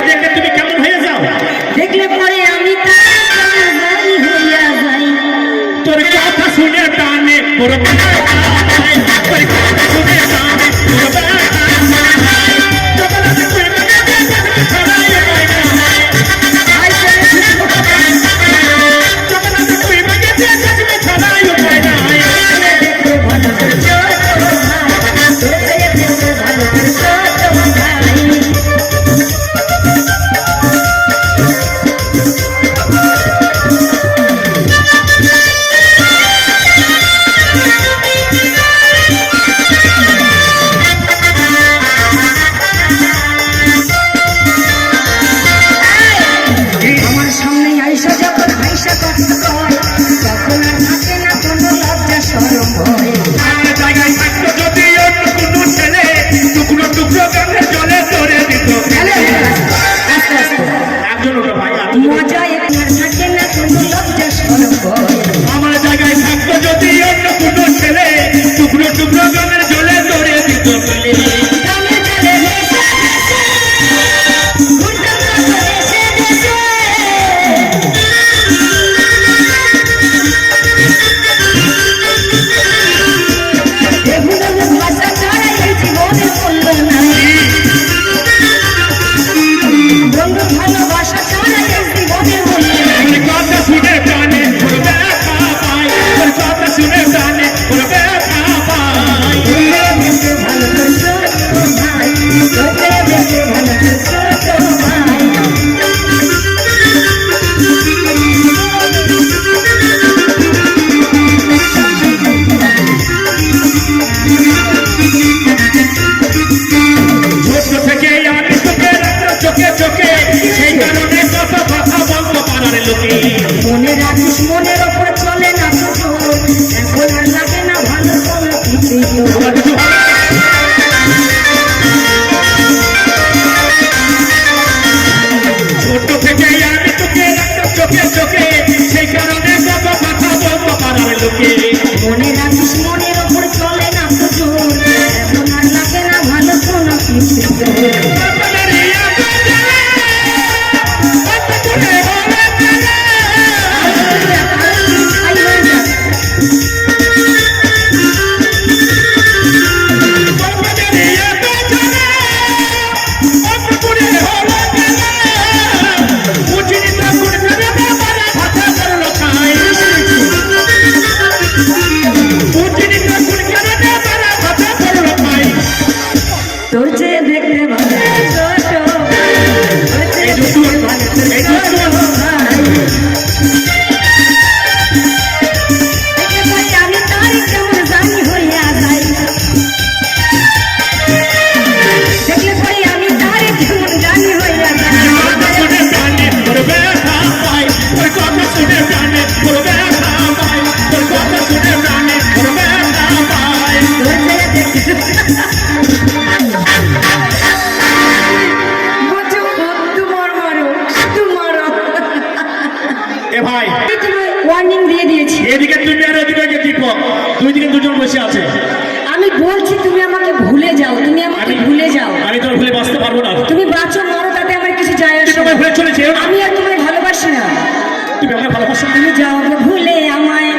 দেখে তুমি কেমন হয়ে যাও? দেখলে পরে আমি হইয়া যাই। তোর কথা শুনে টানে তোর কথা শুনে টানে আমার জায়গায় থাকতো যদি অন্য কোনো ছেলে টুকরো টুকরো গানের জলে ধরে দিত মনে রাখিস মনের ওপর চলে না এখন আর লাগে না ভালো কোনো কিছু। ছোট থেকে আমি তোকে চোখে চোখে সেই কারণে কত কথা বলতে পারার লোকে মনে রাখিস মনের ওপর চলে না এখন আর লাগে না ভালো কোনো কিছু। তোর চেয়ে দেখতে ভালো আমি তার কেমন জানি হইয়া যাই। দেখলে পরে আমি তার কেমন জানি হইয়া যাই। ভাই ওয়ার্নিং দিয়ে দিয়েছি, এদিকে তুমি আর এদিকে দেখো দুই দিকে দুজন বসে আছে। আমি বলছি তুমি আমাকে ভুলে যাও, তুমি আমাকে ভুলে যাও। আমি তোমার ভুলে বাঁচতে পারবো না। তুমি বাঁচো মরো তাতে আমার কিছু যায় আসে না। ভুলে চলেছে আমি আর তোমায় ভালোবাসি না। তুমি আমাকে ভালোবাসো না। তুমি যাও ভুলে আমায়।